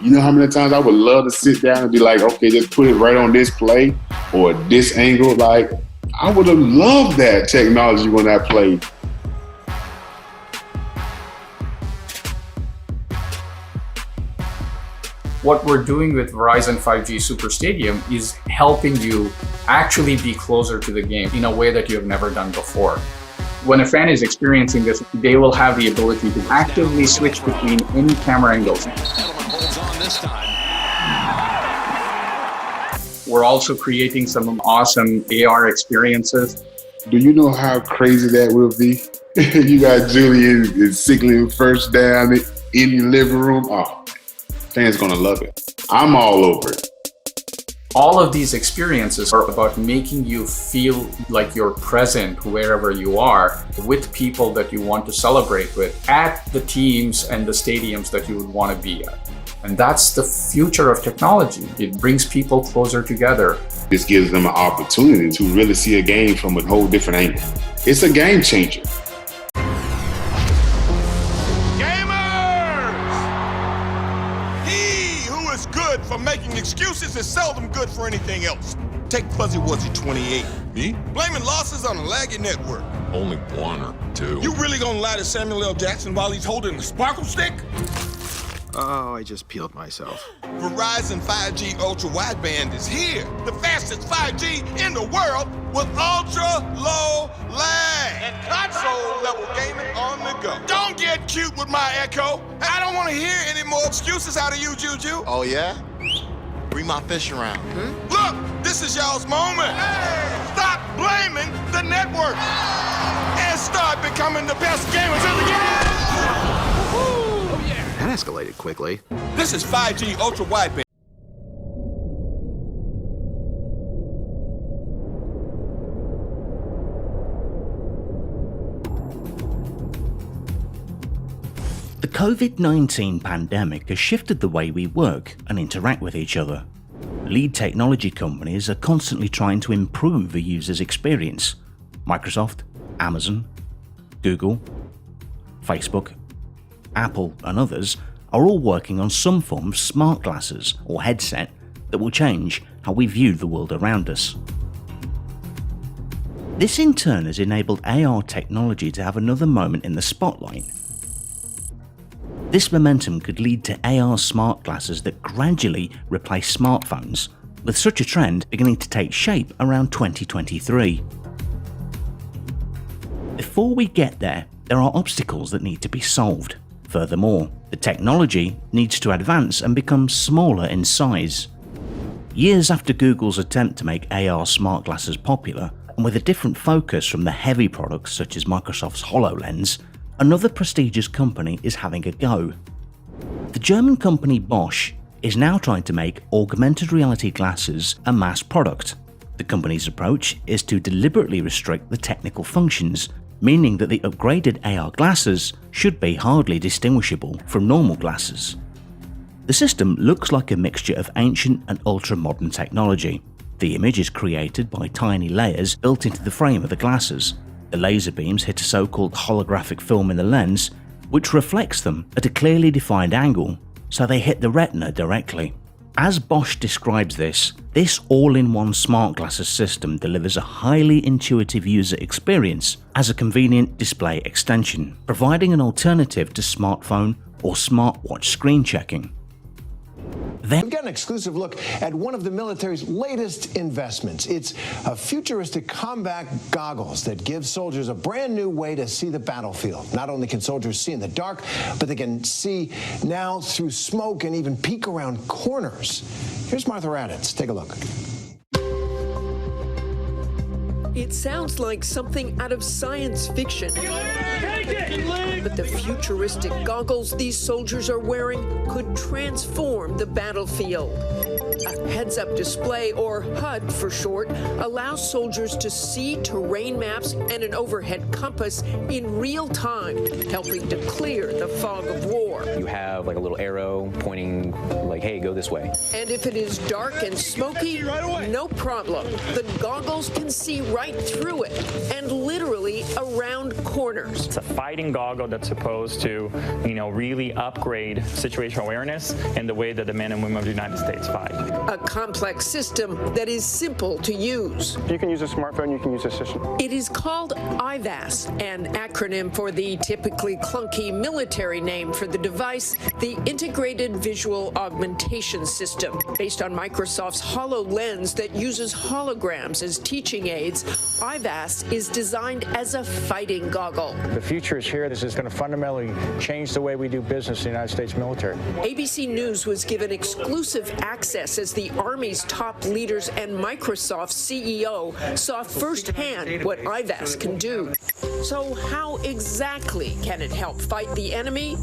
You know how many times I would love to sit down and be like, okay, just put it right on this play or this angle. Like, I would have loved that technology when I played. What we're doing with Verizon 5G Super Stadium is helping you actually be closer to the game in a way that you have never done before. When a fan is experiencing this, they will have the ability to actively switch between any camera angles. We're also creating some awesome AR experiences. Do you know how crazy that will be? You got Julian and Sickling first down in your living room. Oh, fans gonna love it. I'm all over it. All of these experiences are about making you feel like you're present wherever you are with people that you want to celebrate with at the teams and the stadiums that you would want to be at. And that's the future of technology. It brings people closer together. This gives them an opportunity to really see a game from a whole different angle. It's a game changer. For making excuses is seldom good for anything else. Take Fuzzy Wuzzy 28. Me? Blaming losses on a laggy network. Only one or two. You really gonna lie to Samuel L. Jackson while he's holding the sparkle stick? Oh, I just peeled myself. Verizon 5G Ultra Wideband is here. The fastest 5G in the world with ultra low lag. And console level gaming on the go. Don't get cute with my echo. I don't want to hear any more excuses out of you, Juju. Oh, yeah? Bring my fish around. Look, this is y'all's moment. Stop blaming the network. And start becoming the best gamers in the game. That escalated quickly. This is 5G Ultra Wideband. The COVID-19 pandemic has shifted the way we work and interact with each other. Lead technology companies are constantly trying to improve a user's experience. Microsoft, Amazon, Google, Facebook, Apple and others are all working on some form of smart glasses or headset that will change how we view the world around us. This in turn has enabled AR technology to have another moment in the spotlight. This momentum could lead to AR smart glasses that gradually replace smartphones, with such a trend beginning to take shape around 2023. Before we get there are obstacles that need to be solved. Furthermore, the technology needs to advance and become smaller in size. Years after Google's attempt to make AR smart glasses popular, and with a different focus from the heavy products such as Microsoft's HoloLens, another prestigious company is having a go. The German company Bosch is now trying to make augmented reality glasses a mass product. The company's approach is to deliberately restrict the technical functions, meaning that the upgraded AR glasses should be hardly distinguishable from normal glasses. The system looks like a mixture of ancient and ultra-modern technology. The image is created by tiny layers built into the frame of the glasses. The laser beams hit a so-called holographic film in the lens, which reflects them at a clearly defined angle, so they hit the retina directly. As Bosch describes this all-in-one smart glasses system delivers a highly intuitive user experience as a convenient display extension, providing an alternative to smartphone or smartwatch screen checking. We've got an exclusive look at one of the military's latest investments. It's a futuristic combat goggles that give soldiers a brand new way to see the battlefield. Not only can soldiers see in the dark, but they can see now through smoke and even peek around corners. Here's Martha Raddatz. Take a look. It sounds like something out of science fiction. But the futuristic goggles these soldiers are wearing could transform the battlefield. A heads-up display, or HUD for short, allows soldiers to see terrain maps and an overhead compass in real time, helping to clear the fog of war. You have like a little arrow pointing like, hey, go this way. And if it is dark and smoky, no problem. The goggles can see right through it and literally around corners. corners. It's a fighting goggle that's supposed to, really upgrade situational awareness and the way that the men and women of the United States fight. A complex system that is simple to use. You can use a smartphone, you can use a system. It is called IVAS, an acronym for the typically clunky military name for the device, the Integrated Visual Augmentation System. Based on Microsoft's HoloLens that uses holograms as teaching aids, IVAS is designed as a fighting goggle. The future is here. This is going to fundamentally change the way we do business in the United States military. ABC News was given exclusive access as the Army's top leaders and Microsoft's CEO saw firsthand what IVAS can do. So how exactly can it help fight the enemy?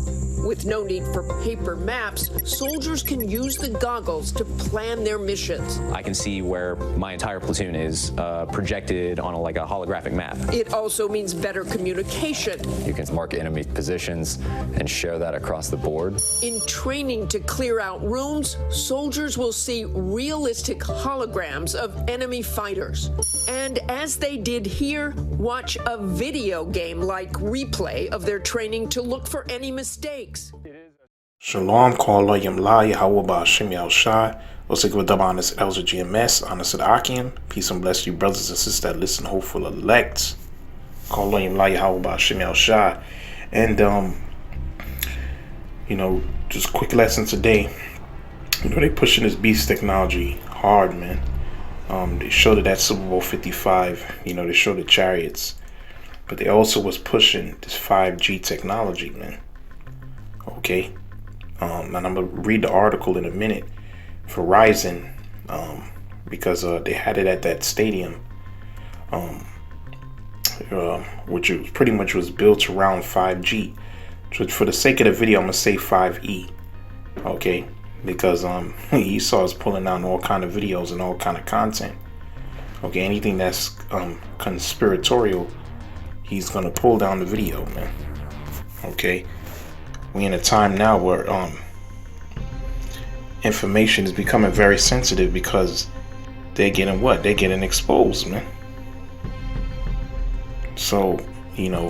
With no need for paper maps, soldiers can use the goggles to plan their missions. I can see where my entire platoon is projected on a holographic map. It also means better communication. You can mark enemy positions and share that across the board. In training to clear out rooms, soldiers will see realistic holograms of enemy fighters. And as they did here, watch a video game-like replay of their training to look for any mistakes. Shalom, call La Yahawah Shem Yahawashi. Also give a double honest Elza GMS, honest Akim. Peace and bless you, brothers and sisters that listen, hopeful elect. Call La Yahawah Shem Yahawashi. And just quick lesson today. They pushing this beast technology hard, man. They showed it at Super Bowl 55. They showed the chariots, but they also was pushing this 5G technology, man. Okay. And I'm gonna read the article in a minute. Verizon, because they had it at that stadium, which pretty much was built around 5G. So for the sake of the video, I'm gonna say 5E. Okay, because Esau is pulling out all kind of videos and all kind of content. Okay, anything that's conspiratorial, he's gonna pull down the video, man. Okay. We in a time now where information is becoming very sensitive because they're getting what? They're getting exposed, man. So,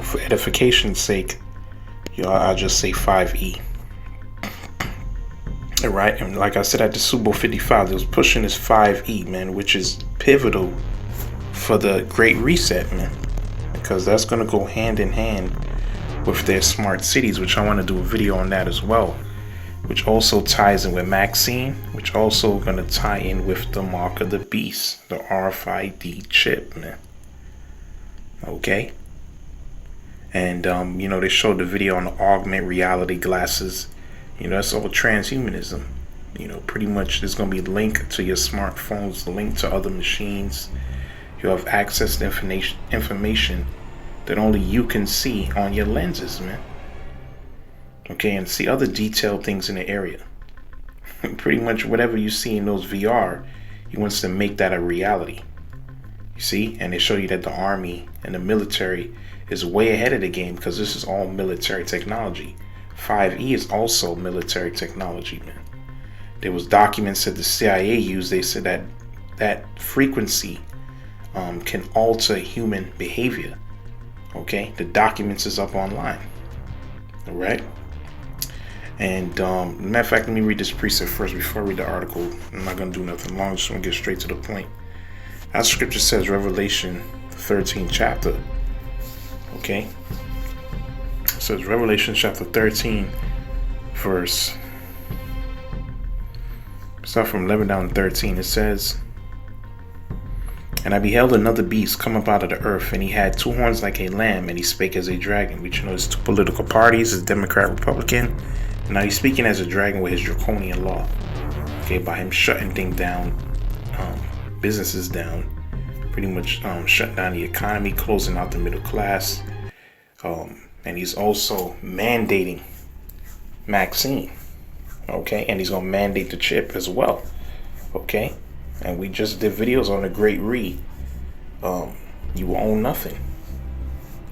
for edification's sake, I'll just say 5E. Alright, and like I said at the Super Bowl 55, they was pushing this 5E, man, which is pivotal for the Great Reset, man. Because that's going to go hand in hand with their smart cities, which I want to do a video on that as well, which also ties in with Maxine, which also going to tie in with the mark of the beast, the RFID chip, man. Okay. And they showed the video on the augmented reality glasses. That's all transhumanism. Pretty much there's going to be a link to your smartphones, a link to other machines. You have access to information that only you can see on your lenses, man. Okay, and see other detailed things in the area. Pretty much whatever you see in those VR, he wants to make that a reality. You see? And they show you that the army and the military is way ahead of the game because this is all military technology. 5E is also military technology, man. There was documents that the CIA used. They said that frequency can alter human behavior. Okay, the documents is up online. All right. And matter of fact, let me read this precept first before I read the article. I'm not going to do nothing long. I just want to get straight to the point. As scripture says, Revelation 13 chapter. Okay. It says Revelation chapter 13 verse. Start from 11 down to 13. It says, "And I beheld another beast come up out of the earth, and he had two horns like a lamb, and he spake as a dragon." Which there's two political parties, is Democrat, Republican. And now he's speaking as a dragon with his draconian law. Okay, by him shutting things down, businesses down, pretty much shutting down the economy, closing out the middle class. And he's also mandating Maxine. Okay, and he's gonna mandate the chip as well. Okay. And we just did videos on the Great Re. You will own nothing.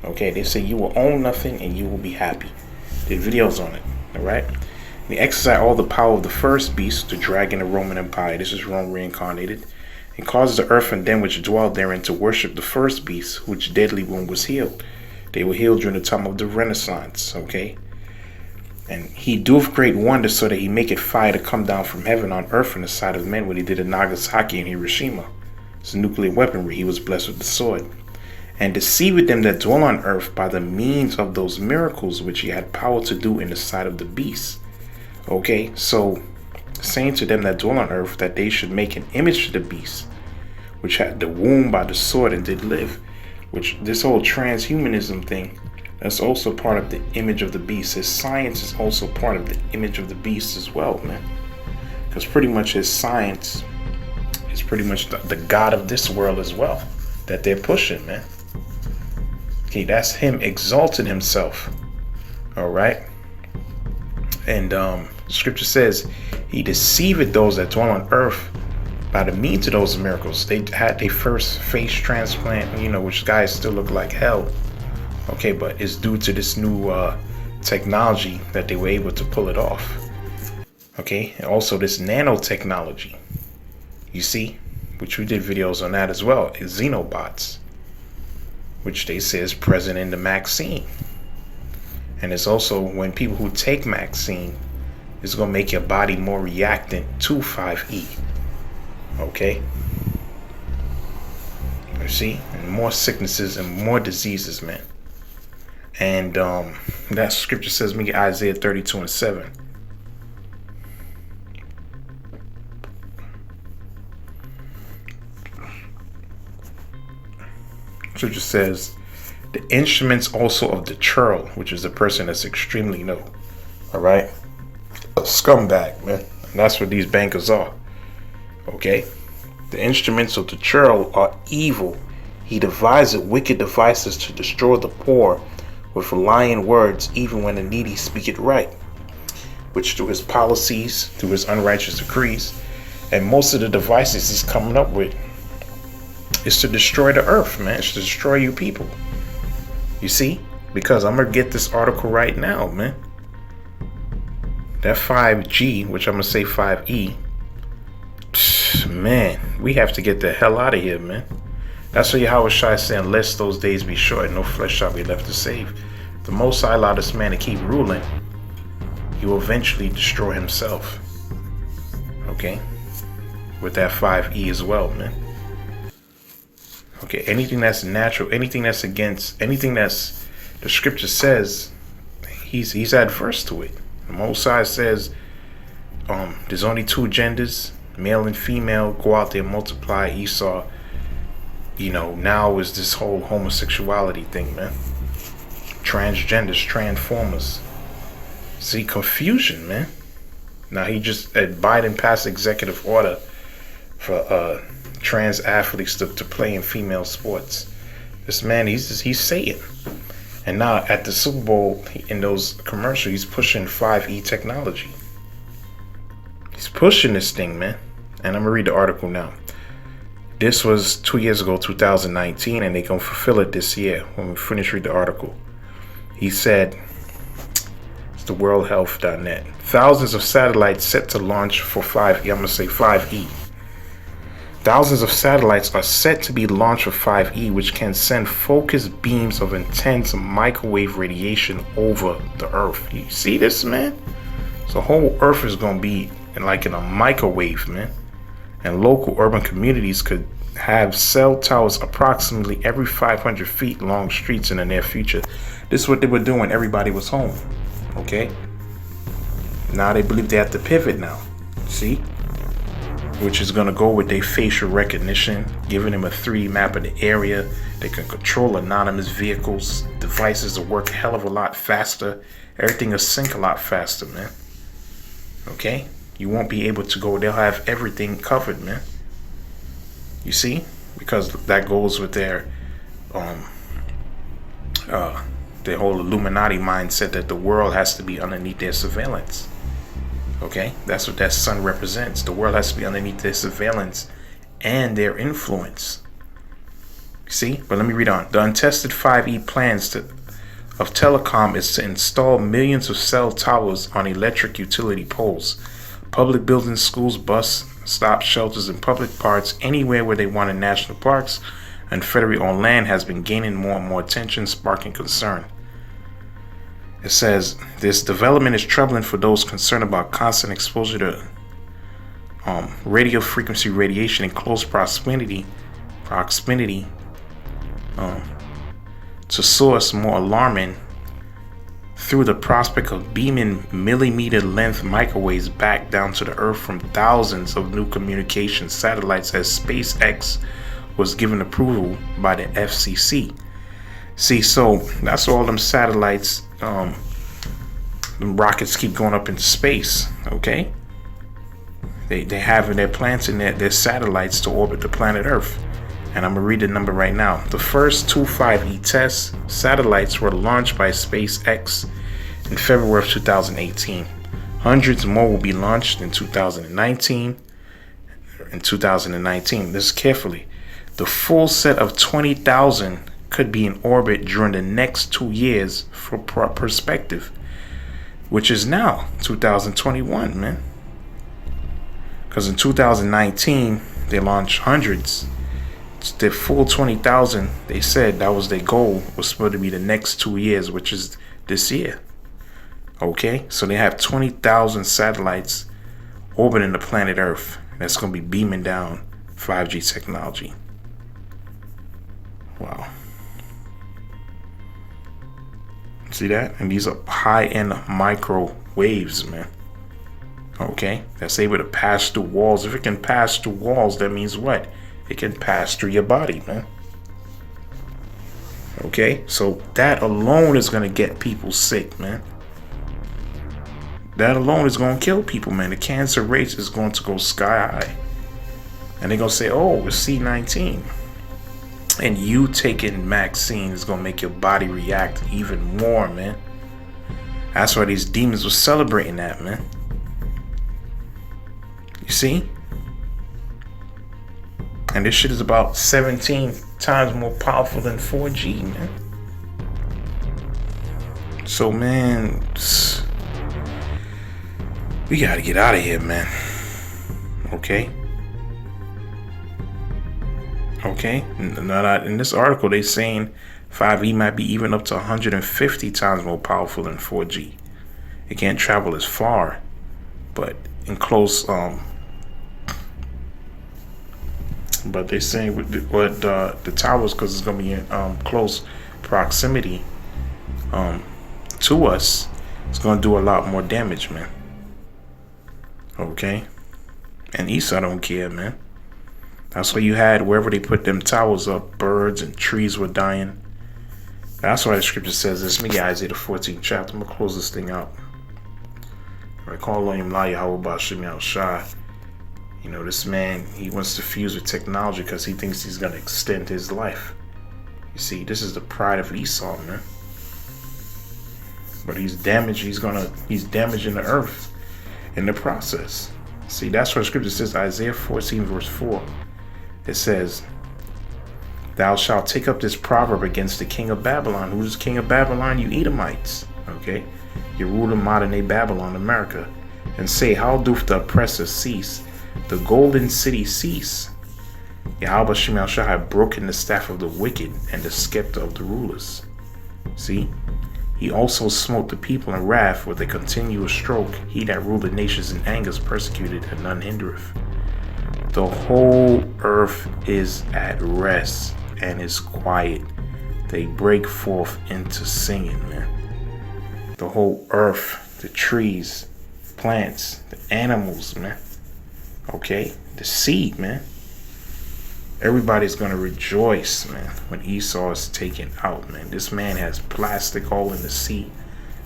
Okay, they say you will own nothing and you will be happy. Did videos on it. Alright? They exercise all the power of the first beast, the dragon, the Roman Empire. This is Rome reincarnated. And causes the earth and them which dwell therein to worship the first beast, which deadly wound was healed. They were healed during the time of the Renaissance, okay? And he doeth great wonders so that he maketh fire to come down from heaven on earth in the sight of men, when he did in Nagasaki and Hiroshima. It's nuclear weaponry. He was blessed with the sword. And deceived them that dwell on earth by the means of those miracles which he had power to do in the sight of the beast. Okay, so saying to them that dwell on earth that they should make an image to the beast, which had the wound by the sword and did live. Which this whole transhumanism thing, that's also part of the image of the beast. His science is also part of the image of the beast as well, man. Because pretty much his science is pretty much the god of this world as well that they're pushing, man. Okay, that's him exalting himself. All right. And scripture says he deceived those that dwell on earth by the means of those miracles. They had their first face transplant, you know, which guys still look like hell. Okay, but it's due to this new technology that they were able to pull it off. Okay, and also this nanotechnology, you see, which we did videos on that as well, is xenobots, which they say is present in the vaccine. And it's also when people who take vaccine, it's going to make your body more reactant to 5E. Okay, you see, and more sicknesses and more diseases, man. And that scripture says, me Isaiah 32:7. Scripture says, the instruments also of the churl, which is the person that's extremely low. All right, a scumbag, man. And that's what these bankers are. Okay, the instruments of the churl are evil. He deviseth wicked devices to destroy the poor with lying words, even when the needy speak it right, which through his policies, through his unrighteous decrees, and most of the devices he's coming up with is to destroy the earth, man. It's to destroy you people. You see, because I'm gonna get this article right now, man. That 5G, which I'm gonna say 5E. Man, we have to get the hell out of here, man. That's what Yahawashi is saying, lest those days be short, no flesh shall be left to save. The Most High allowed this man to keep ruling, he will eventually destroy himself. Okay? With that 5E as well, man. Okay, anything that's natural, anything that's against, anything that's the scripture says, he's adverse to it. The Most High says, there's only two genders, male and female, go out there and multiply. Esau, you know, now is this whole homosexuality thing, man. Transgenders, transformers. See, confusion, man. Now he just, Biden passed executive order for trans athletes to play in female sports. This man, he's Satan. And now at the Super Bowl, in those commercials, he's pushing 5E technology. He's pushing this thing, man. And I'm gonna read the article now. This was 2 years ago, 2019, and they're gonna fulfill it this year when we finish read the article. He said, it's the worldhealth.net. Thousands of satellites set to launch for 5E. I'm gonna say 5E. Thousands of satellites are set to be launched for 5E, which can send focused beams of intense microwave radiation over the Earth. You see this, man? So whole Earth is gonna be in a microwave, man. And local urban communities could have cell towers approximately every 500 feet along streets in the near future. This is what they were doing when everybody was home. Okay? Now they believe they have to pivot now. See? Which is going to go with their facial recognition, giving them a 3D map of the area. They can control anonymous vehicles. Devices will work a hell of a lot faster. Everything will sync a lot faster, man. Okay? You won't be able to go. They'll have everything covered, man. You see? Because that goes with their whole Illuminati mindset that the world has to be underneath their surveillance. Okay? That's what that sun represents. The world has to be underneath their surveillance and their influence. See? But let me read on. The untested 5E plans of telecom is to install millions of cell towers on electric utility poles, public buildings, schools, bus stops, shelters, and public parks anywhere where they want in national parks Confederate on land has been gaining more and more attention, sparking concern. It says, this development is troubling for those concerned about constant exposure to radio frequency radiation in close proximity to source. More alarming, through the prospect of beaming millimeter length microwaves back down to the earth from thousands of new communication satellites, as SpaceX was given approval by the FCC. See, so that's all them satellites, them rockets keep going up into space, okay? They have their plants and their satellites to orbit the planet Earth. And I'm gonna read the number right now. The first two 5E test satellites were launched by SpaceX in February of 2018. Hundreds more will be launched in 2019. Listen carefully. The full set of 20,000 could be in orbit during the next 2 years for perspective, which is now 2021, man. Because in 2019, they launched hundreds. The full 20,000, they said that was their goal, was supposed to be the next 2 years, which is this year. Okay, so they have 20,000 satellites orbiting the planet Earth. That's going to be beaming down 5G technology. Wow. See that? And these are high-end microwaves, man. Okay, that's able to pass through walls. If it can pass through walls, that means what? It can pass through your body, man. Okay, so that alone is going to get people sick, man. That alone is going to kill people, man. The cancer rate is going to go sky high. And they're going to say, oh, it's C19. And you taking vaccine is going to make your body react even more, man. That's why these demons were celebrating that, man. You see? And this shit is about 17 times more powerful than 4G, man. So, man, we gotta get out of here, man. Okay? Okay? In this article, they saying 5E might be even up to 150 times more powerful than 4G. It can't travel as far, but in close, but they're saying with the towers, because it's going to be in close proximity to us, it's going to do a lot more damage, man. Okay? And Esau don't care, man. That's why you had, wherever they put them towers up, birds and trees were dying. That's why the scripture says this. Let me get Isaiah the 14th chapter. I'm going to close this thing out. I call on him, Yahawashi. You know, this man, he wants to fuse with technology because he thinks he's going to extend his life. You see, this is the pride of Esau, man. But he's damaging the earth in the process. See, that's what the scripture says, Isaiah 14 verse 4. It says, thou shalt take up this proverb against the king of Babylon. Who's the king of Babylon? You Edomites. Okay? You rule in modern day Babylon, America. And say, how doth the oppressor cease? The golden city cease. Yahawah shall have broken the staff of the wicked and the scepter of the rulers. See? He also smote the people in wrath with a continuous stroke. He that ruled the nations in anger is persecuted, and none hindereth. The whole earth is at rest and is quiet. They break forth into singing, man. The whole earth, the trees, plants, the animals, man. Okay? The seed, man. Everybody's going to rejoice, man, when Esau is taken out, man. This man has plastic all in the sea,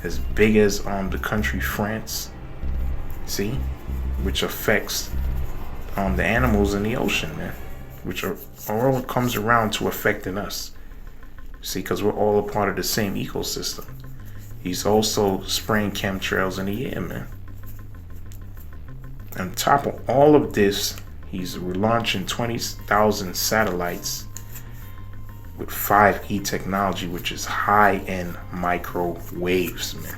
as big as the country France. See? Which affects the animals in the ocean, man. Which are all comes around to affecting us. See, because we're all a part of the same ecosystem. He's also spraying chemtrails in the air, man. On top of all of this, he's launching 20,000 satellites with 5E technology, which is high-end microwaves, man.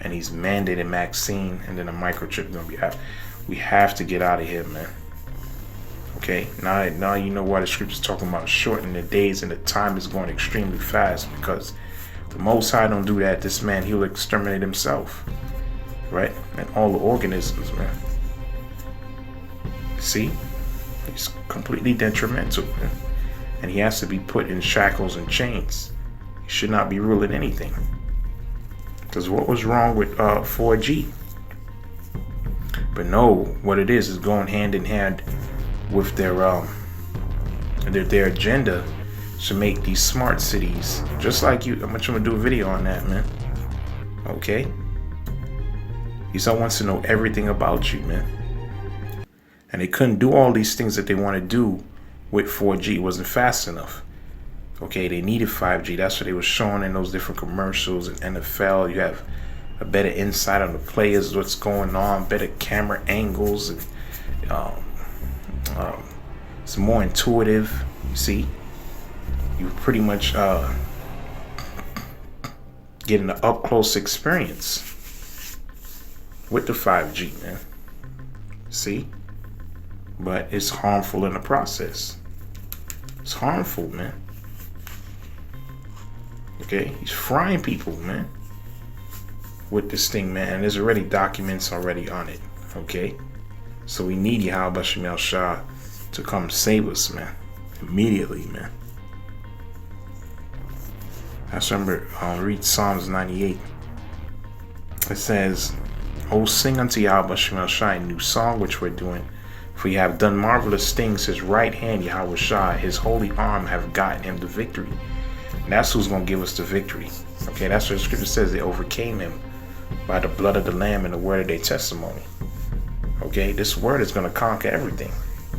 And he's mandated vaccine, and then a microchip gonna be out. We have to get out of here, man. Okay, now you know why the scripture's talking about shortening the days and the time is going extremely fast, because the Most High don't do that. This man, he'll exterminate himself, right? And all the organisms, man. See? He's completely detrimental, man. And he has to be put in shackles and chains. He should not be ruling anything. Because what was wrong with 4G? But no, what it is going hand in hand with their agenda to make these smart cities. Just like you, I'm gonna do a video on that, man. Okay? Esau wants to know everything about you, man. And they couldn't do all these things that they want to do with 4G. It wasn't fast enough. Okay, they needed 5G. That's what they were showing in those different commercials. In NFL, you have a better insight on the players, what's going on, better camera angles, and it's more intuitive. You see, you pretty much getting an up close experience with the 5G, man. See, but it's harmful in the process. It's harmful, man. Okay, he's frying people, man, with this thing, man. And there's already documents already on it. Okay, so we need Yahawashi to come save us, man, immediately, man. I remember, read Psalms 98. It says, "Oh, sing unto Yahawashi a new song, which we're doing. For you have done marvelous things. His right hand, Yahawashi, his holy arm have gotten him the victory." And that's who's going to give us the victory. Okay, that's what the scripture says. They overcame him by the blood of the Lamb and the word of their testimony. Okay, this word is going to conquer everything.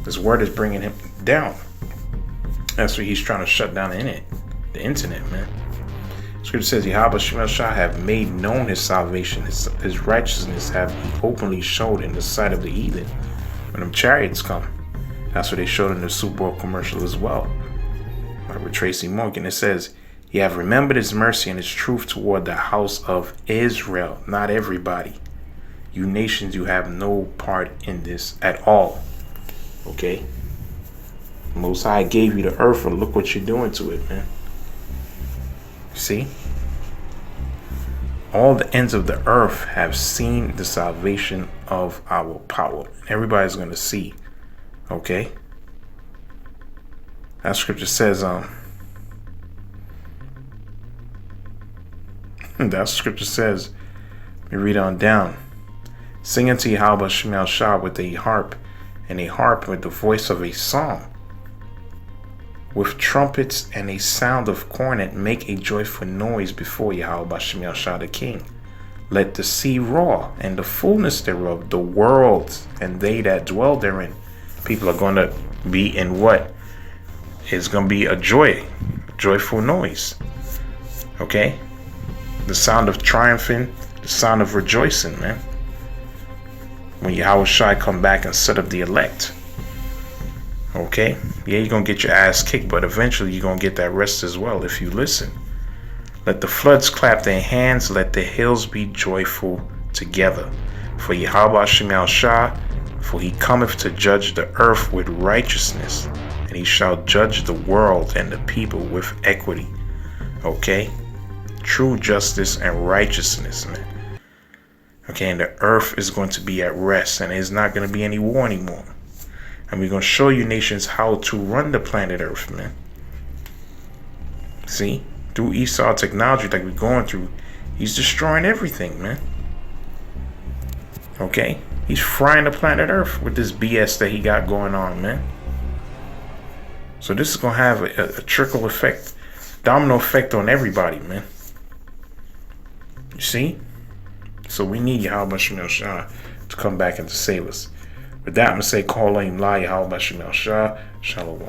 This word is bringing him down. That's what he's trying to shut down the internet, man. Scripture says, Yahawashi have made known his salvation, his righteousness have he openly showed in the sight of the heathen. When them chariots come, that's what they showed in the Super Bowl commercial as well. With Tracy Morgan, it says, "He have remembered his mercy and his truth toward the house of Israel." Not everybody. You nations, you have no part in this at all. Okay? Most High gave you the earth, and look what you're doing to it, man. See? All the ends of the earth have seen the salvation of our power. Everybody's going to see. Okay? That scripture says, that scripture says, we read on down, "Sing unto Yahawashi with a harp, and a harp with the voice of a song. With trumpets and a sound of cornet, make a joyful noise before Yahawashi the King. Let the sea roar, and the fullness thereof, the world, and they that dwell therein." People are going to be in what? It's going to be a joyful noise. Okay? The sound of triumphing, the sound of rejoicing, man. When Yahawashi come back and set up the elect. Okay? Yeah, you're going to get your ass kicked, but eventually you're going to get that rest as well if you listen. "Let the floods clap their hands, let the hills be joyful together. For Yahawashi, for he cometh to judge the earth with righteousness, and he shall judge the world and the people with equity." Okay? True justice and righteousness, man. Okay, and the earth is going to be at rest, and there's not going to be any war anymore. And we're going to show you nations how to run the planet Earth, man. See? Through Esau technology like we're going through, he's destroying everything, man. Okay? He's frying the planet Earth with this BS that he got going on, man. So this is going to have a trickle effect, domino effect on everybody, man. You see? So we need Yahawashi to come back and to save us. With that, I'm going to say, call him La Yahawashi Shalom.